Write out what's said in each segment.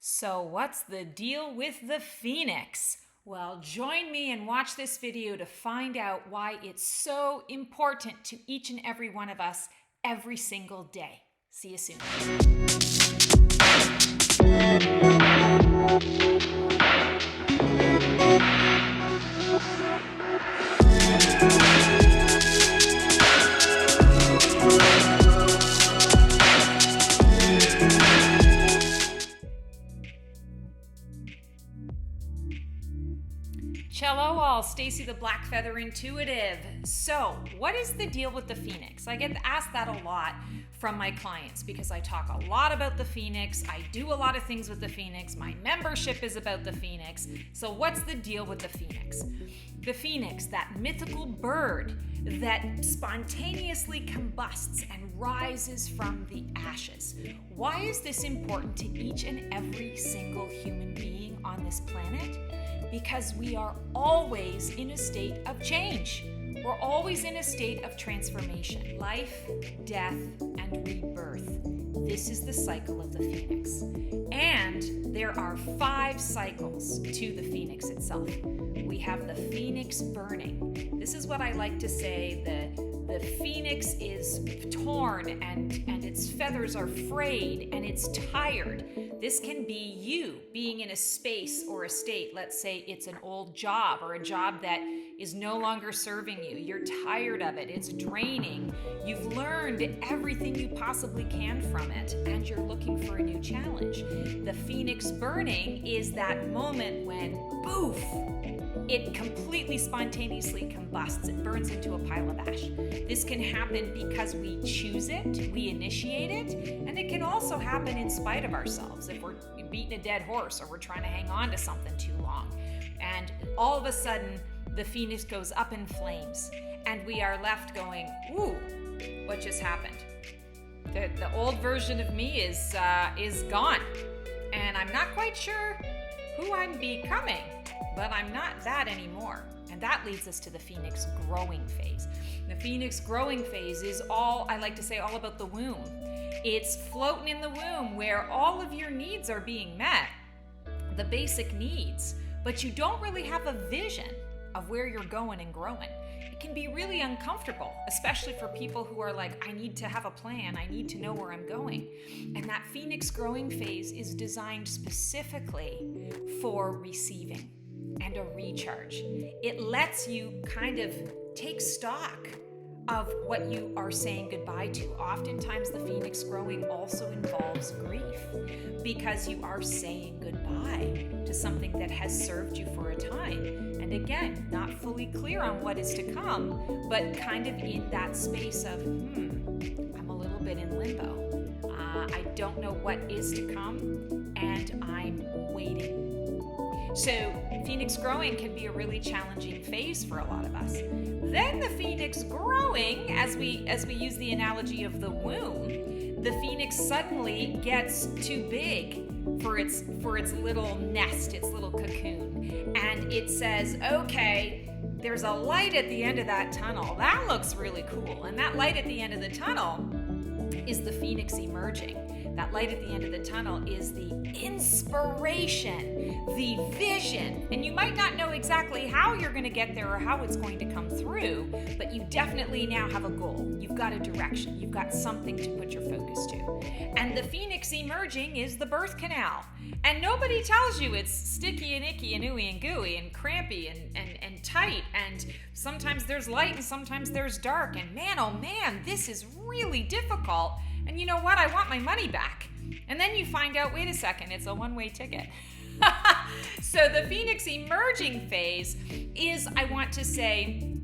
So what's the deal with the Phoenix? Well, join me and watch this video to find out why it's so important to each and every one of us every single day. See you soon. Cello all, Stacy the Black Feather Intuitive. So, what is the deal with the Phoenix? I get asked that a lot from my clients because I talk a lot about the Phoenix. I do a lot of things with the Phoenix. My membership is about the Phoenix. So, what's the deal with the Phoenix? The Phoenix, that mythical bird that spontaneously combusts and rises from the ashes. Why is this important to each and every single human being on this planet? Because we are always in a state of change. We're always in a state of transformation. Life, death, and rebirth. This is the cycle of the Phoenix. And there are 5 cycles to the Phoenix itself. We have the Phoenix burning. This is what I like to say, the Phoenix is torn and its feathers are frayed and it's tired. This can be you being in a space or a state. Let's say it's an old job or a job that is no longer serving you. You're tired of it. It's draining. You've learned everything you possibly can from it and you're looking for a new challenge. The Phoenix burning is that moment when, poof, it completely spontaneously combusts. It burns into a pile of ash. This can happen because we choose it, we initiate it, and it can also happen in spite of ourselves if we're beating a dead horse or we're trying to hang on to something too long. And all of a sudden, the Phoenix goes up in flames, and we are left going, ooh, what just happened? The old version of me is gone, and I'm not quite sure who I'm becoming. But I'm not that anymore. And that leads us to the Phoenix growing phase. The Phoenix growing phase is all about the womb. It's floating in the womb where all of your needs are being met, the basic needs, but you don't really have a vision of where you're going and growing. It can be really uncomfortable, especially for people who are like, I need to have a plan. I need to know where I'm going. And that Phoenix growing phase is designed specifically for receiving and a recharge. It lets you kind of take stock of what you are saying goodbye to. Oftentimes the Phoenix growing also involves grief because you are saying goodbye to something that has served you for a time. And again, not fully clear on what is to come, but kind of in that space of, I'm a little bit in limbo. I don't know what is to come and I'm waiting. So Phoenix growing can be a really challenging phase for a lot of us. Then the Phoenix growing, as we use the analogy of the womb, the Phoenix suddenly gets too big for its little nest, its little cocoon. And it says, okay, there's a light at the end of that tunnel. That looks really cool. And that light at the end of the tunnel is the Phoenix emerging. That light at the end of the tunnel is the inspiration, the vision. And you might not know exactly how you're going to get there or how it's going to come through, but you definitely now have a goal. You've got a direction. You've got something to put your focus to. And the Phoenix emerging is the birth canal. And nobody tells you it's sticky and icky and ooey and gooey and crampy and tight. And sometimes there's light and sometimes there's dark. And man, oh man, this is really difficult. And you know what? I want my money back. And then you find out, wait a second, it's a one-way ticket. So the Phoenix emerging phase is, I want to say,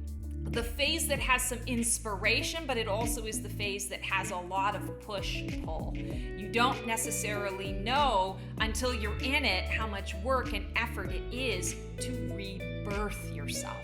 the phase that has some inspiration, but it also is the phase that has a lot of push-pull. You don't necessarily know until you're in it how much work and effort it is to rebirth yourself.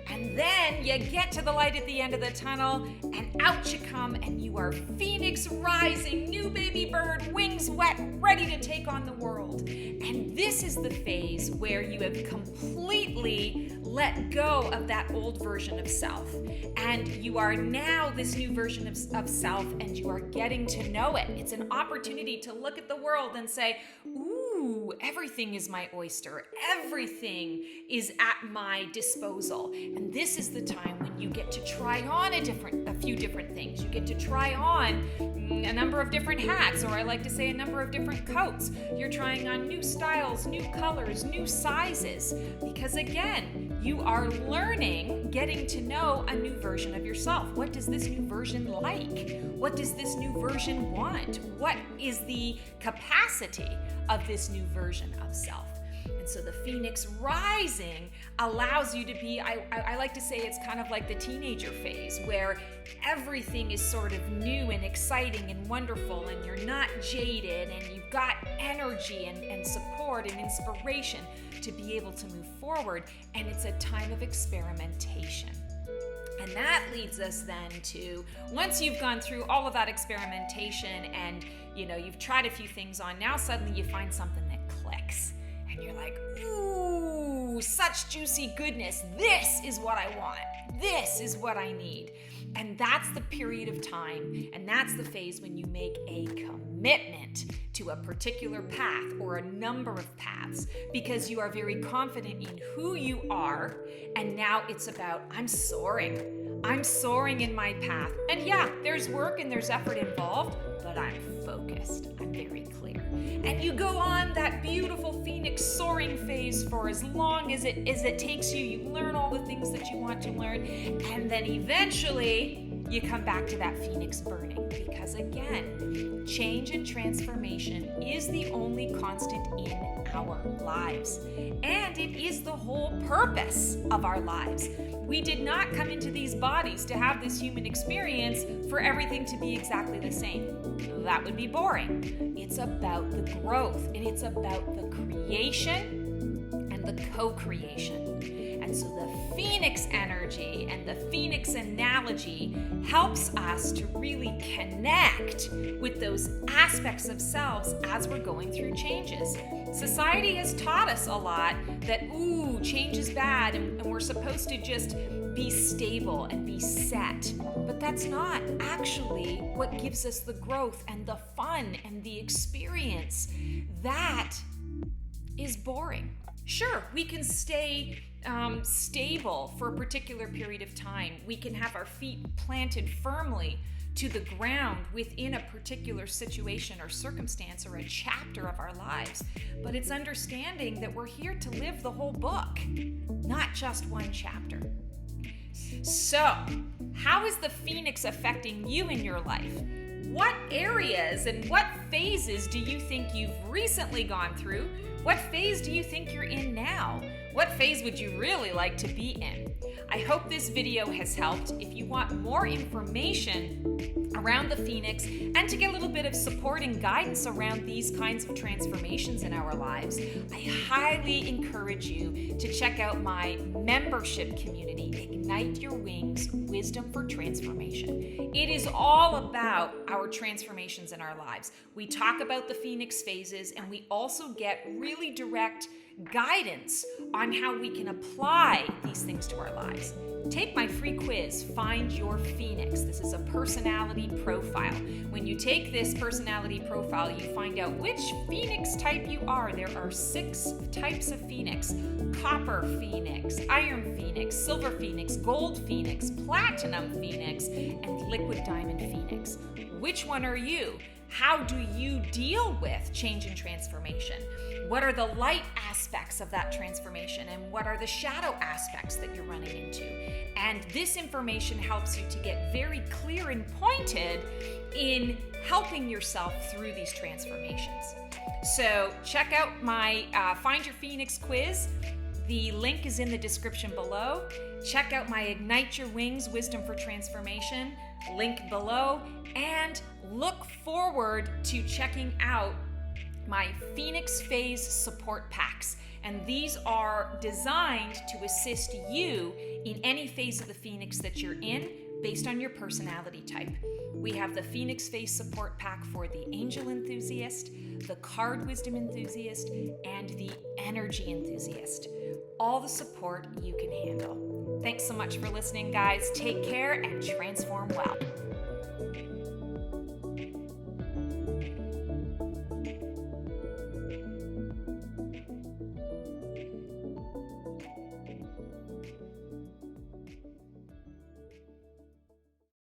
And then you get to the light at the end of the tunnel, and out you come, and you are Phoenix rising, new baby bird, wings wet, ready to take on the world. And this is the phase where you have completely let go of that old version of self. And you are now this new version of self, and you are getting to know it. It's an opportunity to look at the world and say, ooh, ooh, everything is my oyster. Everything is at my disposal. And this is the time when you get to try on a few different things. You get to try on a number of different hats, or I like to say a number of different coats. You're trying on new styles, new colors, new sizes, because again, you are learning, getting to know a new version of yourself. What does this new version like? What does this new version want? What is the capacity of this new version of self? And so the Phoenix rising allows you to be, I like to say it's kind of like the teenager phase where everything is sort of new and exciting and wonderful, and you're not jaded, and you've got energy and support and inspiration to be able to move forward. And it's a time of experimentation. And that leads us then to, once you've gone through all of that experimentation and you've tried a few things on, now suddenly you find something that clicks. And you're like, ooh, such juicy goodness. This is what I want. This is what I need. And that's the period of time, and that's the phase when you make a commitment to a particular path or a number of paths, because you are very confident in who you are, and now it's about, I'm soaring. I'm soaring in my path. And yeah, there's work and there's effort involved, but I'm focused. I'm very clear. And you go on that beautiful Phoenix soaring phase for as long as it takes you. You learn all the things that you want to learn, and then eventually you come back to that Phoenix burning, because again, change and transformation is the only constant in our lives, and it is the whole purpose of our lives. We did not come into these bodies to have this human experience for everything to be exactly the same. That would be boring. It's about the growth, and it's about the creation and the co-creation. And so the Phoenix energy and the Phoenix analogy helps us to really connect with those aspects of selves as we're going through changes. Society has taught us a lot that, ooh, change is bad, and we're supposed to just be stable and be set. But that's not actually what gives us the growth and the fun and the experience. That is boring. Sure, we can stay stable for a particular period of time. We can have our feet planted firmly to the ground within a particular situation or circumstance or a chapter of our lives. But it's understanding that we're here to live the whole book, not just one chapter. So, how is the Phoenix affecting you in your life? What areas and what phases do you think you've recently gone through? What phase do you think you're in now? What phase would you really like to be in? I hope this video has helped. If you want more information around the Phoenix and to get a little bit of support and guidance around these kinds of transformations in our lives, I highly encourage you to check out my membership community, Ignite Your Wings, Wisdom for Transformation. It is all about our transformations in our lives. We talk about the Phoenix phases, and we also get really direct guidance on how we can apply these things to our lives. Take my free quiz, Find Your Phoenix. This is a personality profile. When you take this personality profile, you find out which Phoenix type you are. There are 6 types of Phoenix: Copper Phoenix, Iron Phoenix, Silver Phoenix, Gold Phoenix, Platinum Phoenix, and Liquid Diamond Phoenix. Which one are you? How do you deal with change and transformation? What are the light aspects of that transformation, and what are the shadow aspects that you're running into? And this information helps you to get very clear and pointed in helping yourself through these transformations. So check out my Find Your Phoenix quiz. The link is in the description below. Check out my Ignite Your Wings, Wisdom for Transformation, link below, and look forward to checking out my Phoenix Phase support packs. And these are designed to assist you in any phase of the Phoenix that you're in based on your personality type. We have the Phoenix Phase support pack for the Angel Enthusiast, the Card Wisdom Enthusiast, and the Energy Enthusiast. All the support you can handle. Thanks so much for listening, guys. Take care and transform well.